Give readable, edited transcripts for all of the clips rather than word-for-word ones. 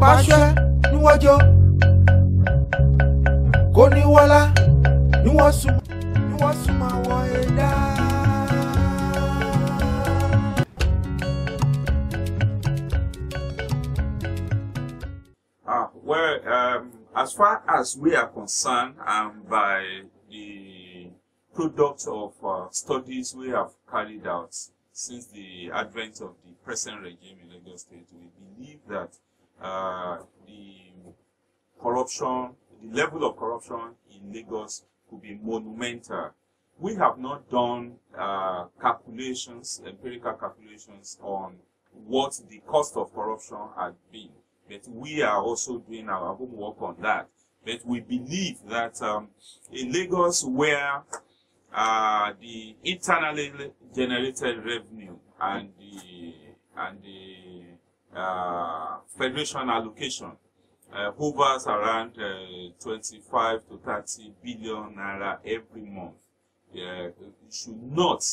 bashe nuwajo koni wala nuwasu mawo eda. As far as we are concerned, by the product of studies we have carried out since the advent of the present regime in Lagos State, we believe that the level of corruption in Lagos could be monumental. We have not done empirical calculations on what the cost of corruption has been. But we are also doing our homework on that. But we believe that in Lagos, where the internally generated revenue and the federation allocation hovers around 25 to 30 billion naira every month, it should not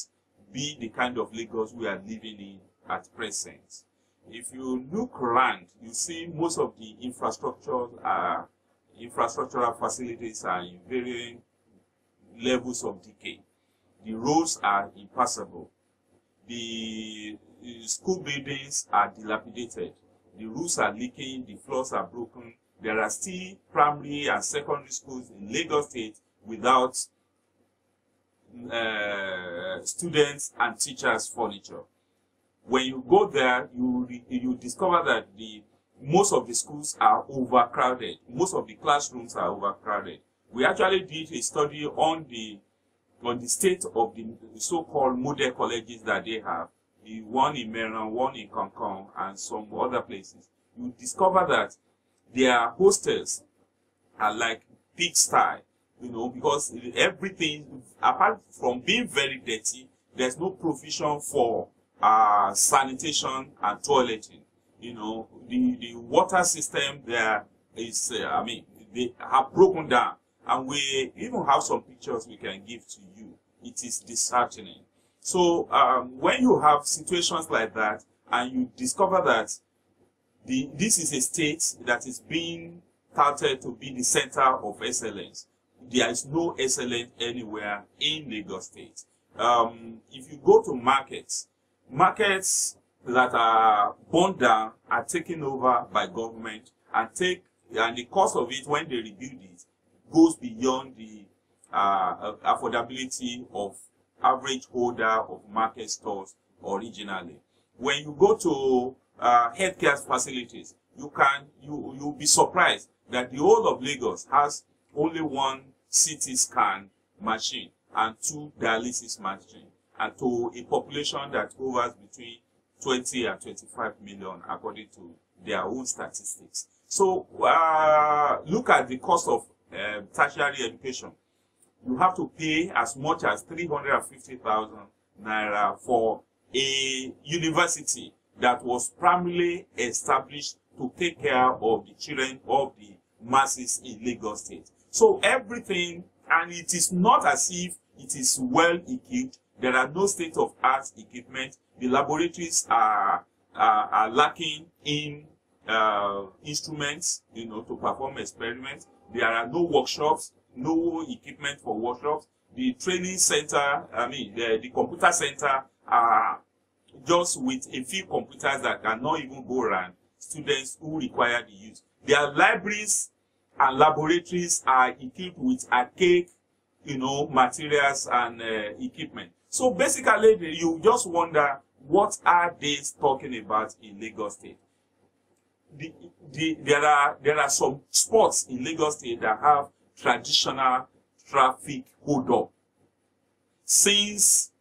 be the kind of Lagos we are living in at present. If you look around, you see most of the infrastructural facilities are in varying levels of decay. The roads are impassable. The school buildings are dilapidated. The roofs are leaking. The floors are broken. There are still primary and secondary schools in Lagos State without students and teachers' furniture. When you go there, you discover that most of the schools are overcrowded. Most of the classrooms are overcrowded. We actually did a study on the state of the so-called model colleges that they have. The one in Maryland, one in Concon, and some other places. You discover that their hostels are like pigsty, because everything, apart from being very dirty, there's no provision for sanitation and toileting. The water system there is, they have broken down, and we even have some pictures we can give to you. It is disheartening. So when you have situations like that, and you discover that this is a state that is being touted to be the center of excellence, there is no excellence anywhere in Lagos State. If you go to markets that are burned down are taken over by government, and the cost of it when they rebuild it goes beyond the affordability of average holder of market stores originally. When you go to healthcare facilities, you'll be surprised that the whole of Lagos has only one CT scan machine and 2 dialysis machines, and to a population that hovers between 20 and 25 million according to their own statistics. So look at the cost of tertiary education. You have to pay as much as 350,000 naira for a university that was primarily established to take care of the children of the masses in Lagos State. So everything, and it is not as if it is well equipped. There are no state-of-art equipment. The laboratories are lacking in instruments, to perform experiments. There are no workshops, no equipment for workshops. The training center, the computer center are just with a few computers that cannot even go around students who require the use. Their libraries and laboratories are equipped with archaic, materials and equipment. So basically, you just wonder, what are they talking about in Lagos State? There are some spots in Lagos State that have traditional traffic hold up. Since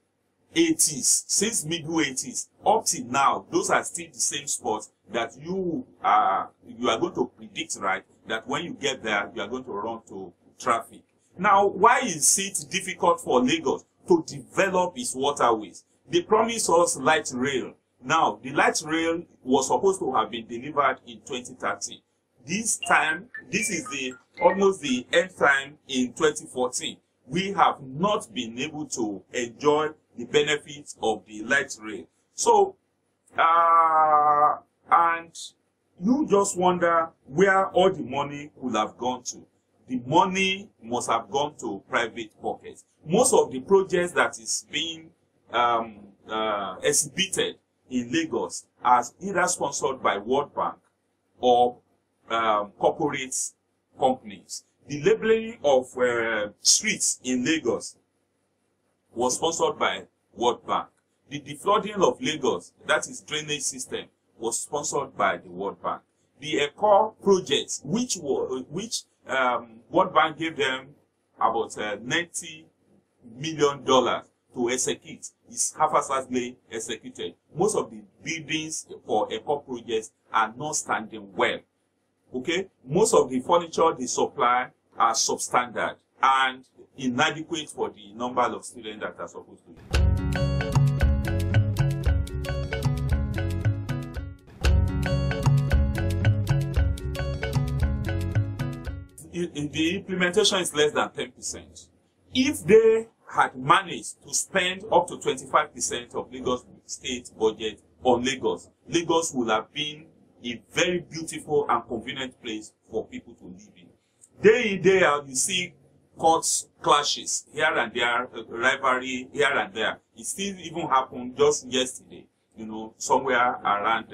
middle 80s, up till now, those are still the same spots that you are going to predict, right, that when you get there, you are going to run to traffic. Now, why is it difficult for Lagos to develop its waterways? They promised us light rail. Now, the light rail was supposed to have been delivered in 2013. This is almost the end time in 2014. We have not been able to enjoy the benefits of the light rail. So, and you just wonder where all the money could have gone to. The money must have gone to private pockets. Most of the projects that is being exhibited in Lagos as either sponsored by World Bank or corporate companies. The labeling of streets in Lagos was sponsored by World Bank. The deflooding of Lagos, that is drainage system, was sponsored by the World Bank. The ECO projects, which World Bank gave them about $90 million to execute, is haphazardly executed. Most of the buildings for ECO projects are not standing well. Okay, most of the furniture they supply are substandard and inadequate for the number of students that are supposed to be. The implementation is less than 10%. If they had managed to spend up to 25% of Lagos state budget on Lagos, Lagos would have been a very beautiful and convenient place for people to live in. Day in, day out, you see court clashes here and there, rivalry here and there. It still even happened just yesterday, somewhere around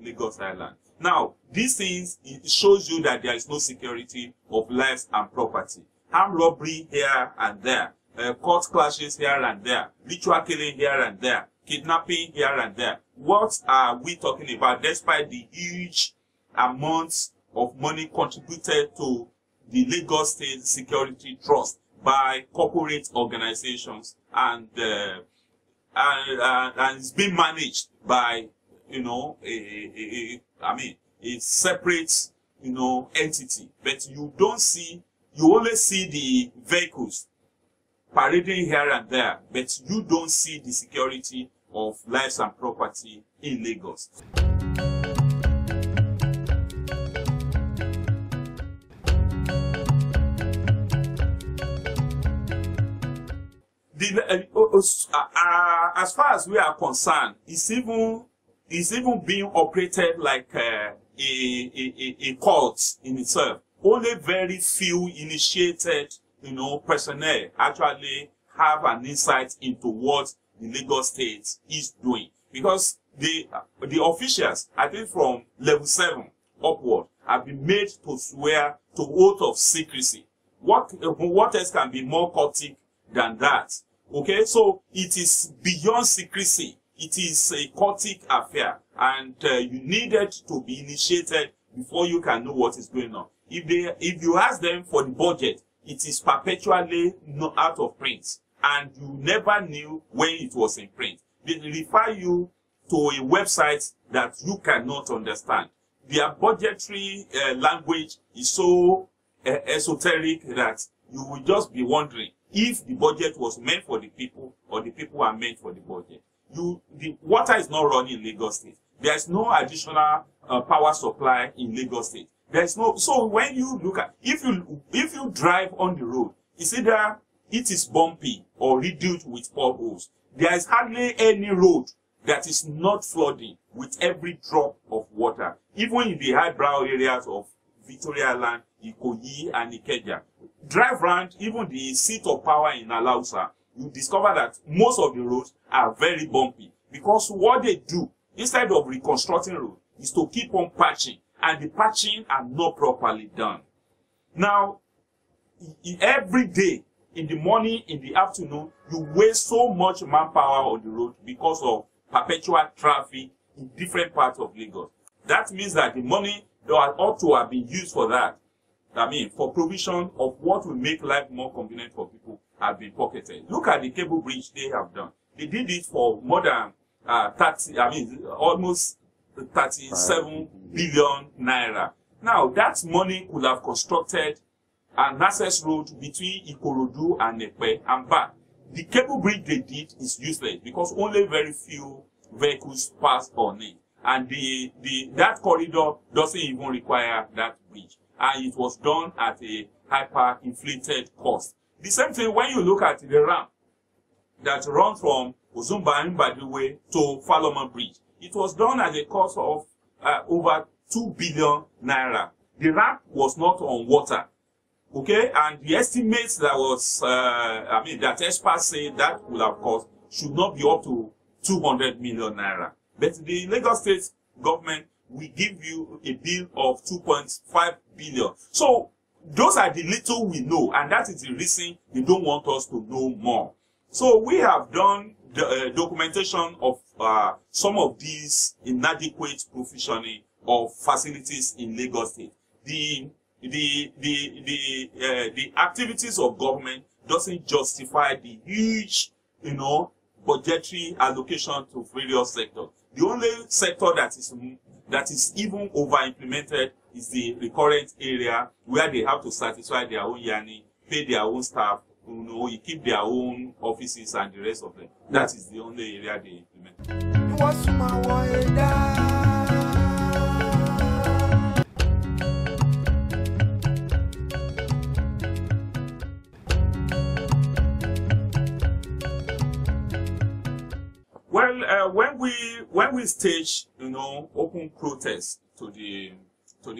Lagos Island. Now, these things, it shows you that there is no security of lives and property. Armed robbery here and there, court clashes here and there, ritual killing here and there, kidnapping here and there. What are we talking about despite the huge amounts of money contributed to the Lagos State Security Trust by corporate organizations and it's being managed by, a separate, entity. But you only see the vehicles parading here and there, but you don't see the security of lives and property in Lagos. As far as we are concerned, it's even being operated like a cult in itself. Only very few initiated, personnel actually have an insight into what the Lagos State is doing. Because the officials, I think from level 7 upward, have been made to swear to oath of secrecy. What else can be more cultic than that? Okay, so it is beyond secrecy. It is a cultic affair, and you needed to be initiated before you can know what is going on. If you ask them for the budget, it is perpetually not out of print, and you never knew when it was in print. They refer you to a website that you cannot understand. Their budgetary language is so esoteric that you will just be wondering if the budget was meant for the people or the people are meant for the budget. The water is not running in Lagos State. There is no additional power supply in Lagos State. There is no. So when you look at, if you drive on the road, it's either it is bumpy or riddled with potholes. There is hardly any road that is not flooding with every drop of water. Even in the highbrow areas of Victoria Island, Ikoyi, and Ikeja. Drive around even the seat of power in Alausa, you discover that most of the roads are very bumpy. Because what they do, instead of reconstructing road, is to keep on patching. And the patching are not properly done. Now, every day, in the morning, in the afternoon, you waste so much manpower on the road because of perpetual traffic in different parts of Lagos. That means that the money that ought to have been used for that, for provision of what will make life more convenient for people, have been pocketed. Look at the cable bridge they have done. They did it for more than almost 37 billion naira. Now, that money could have constructed an access road between Ikorodu and Epe and back. The cable bridge they did is useless because only very few vehicles pass on it. And that corridor doesn't even require that bridge. And it was done at a hyper-inflated cost. The same thing when you look at the ramp that runs from Ozumba Mbadiwe to Faloma Bridge. It was done at a cost of over 2 billion naira. The ramp was not on water. Okay, and the estimates that was, that experts say that will have cost should not be up to 200 million naira. But the Lagos State government will give you a bill of 2.5 billion. So those are the little we know, and that is the reason they don't want us to know more. So we have done the documentation of some of these inadequate provisioning of facilities in Lagos State. The activities of government doesn't justify the huge, budgetary allocation to various sectors. The only sector that is even over-implemented is the recurrent area, where they have to satisfy their own yearning, pay their own staff, you keep their own offices and the rest of them. That is the only area they implement. Well, when we stage, open protest to the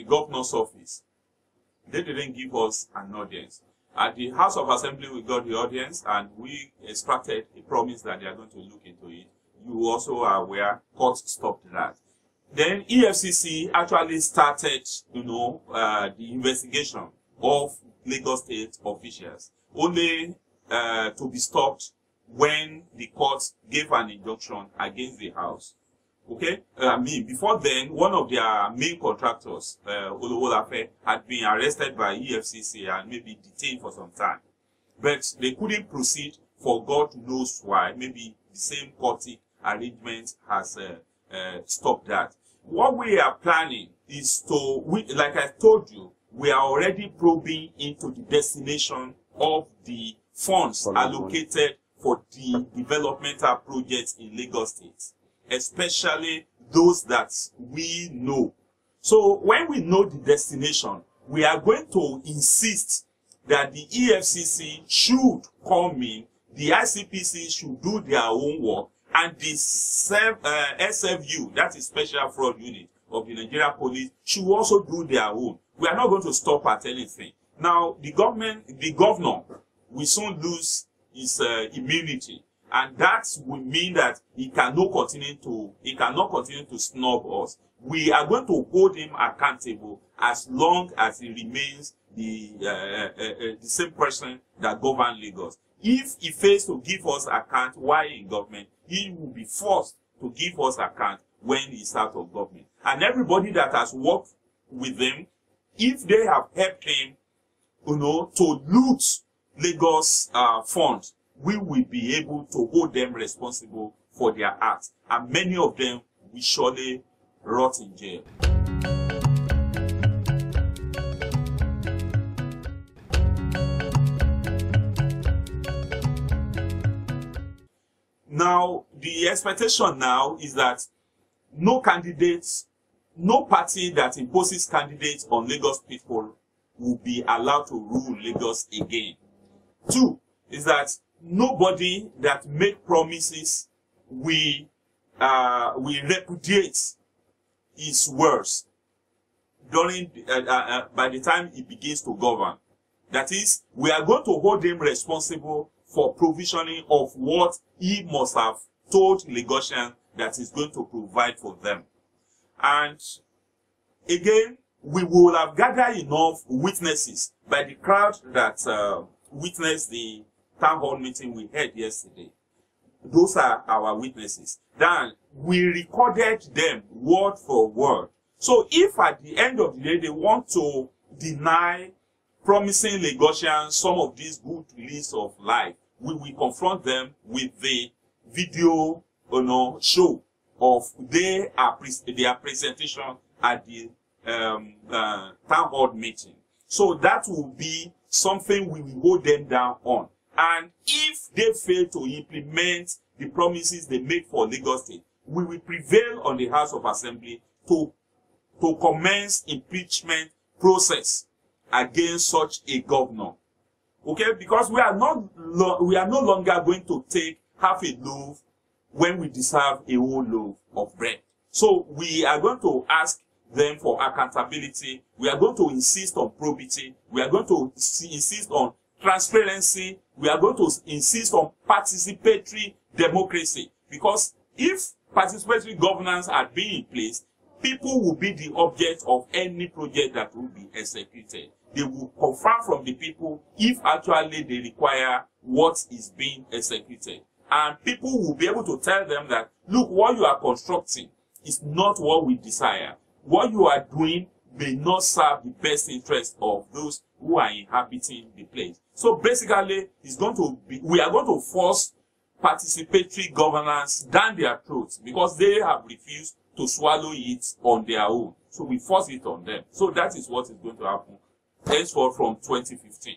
governor's office, they didn't give us an audience. At the House of Assembly, we got the audience, and we extracted a promise that they are going to look into it. You also are aware, court stopped that. Then EFCC actually started, the investigation of Lagos State officials, only to be stopped when the court gave an injunction against the house. Okay? Before then, one of their main contractors, Olowolafe, had been arrested by EFCC and maybe detained for some time. But they couldn't proceed for God knows why. Maybe the same courting arrangement has stopped that. What we are planning is like I told you, we are already probing into the destination of the funds allocated for the developmental projects in Lagos State, especially those that we know. So when we know the destination, we are going to insist that the EFCC should come in, the ICPC should do their own work, and the SFU, that is Special Fraud Unit of the Nigeria Police, should also do their own. We are not going to stop at anything. Now, the governor will soon lose his immunity, and that will mean that he cannot continue to snub us. We are going to hold him accountable as long as he remains the same person that governs Lagos. If he fails to give us account while in government, he will be forced to give us account when he's out of government. And everybody that has worked with him, if they have helped him, to loot Lagos funds, we will be able to hold them responsible for their acts, and many of them will surely rot in jail. Now, the expectation now is that no candidates, no party that imposes candidates on Lagos people will be allowed to rule Lagos again. 2 is that nobody that make promises we repudiate his words during by the time he begins to govern. That is, we are going to hold him responsible for provisioning of what he must have told Lagosians that he's going to provide for them. And again, we will have gathered enough witnesses by the crowd that witnessed the town hall meeting we had yesterday. Those are our witnesses. Then we recorded them word for word. So if at the end of the day they want to deny promising Lagosians some of these good leads of life, we will confront them with the video show of their presentation at the town hall meeting. So that will be something we will hold them down on. And if they fail to implement the promises they make for Lagos State, we will prevail on the House of Assembly to commence impeachment process against such a governor. Okay, because we are no longer going to take half a loaf when we deserve a whole loaf of bread. So we are going to ask them for accountability. We are going to insist on probity. We are going to insist on transparency. We are going to insist on participatory democracy. Because if participatory governance had been in place, people will be the object of any project that will be executed. They will confirm from the people if actually they require what is being executed. And people will be able to tell them that, look, what you are constructing is not what we desire. What you are doing may not serve the best interest of those who are inhabiting the place. So basically, we are going to force participatory governance down their throats because they have refused to swallow it on their own. So we force it on them. So that is what is going to happen henceforth from 2015.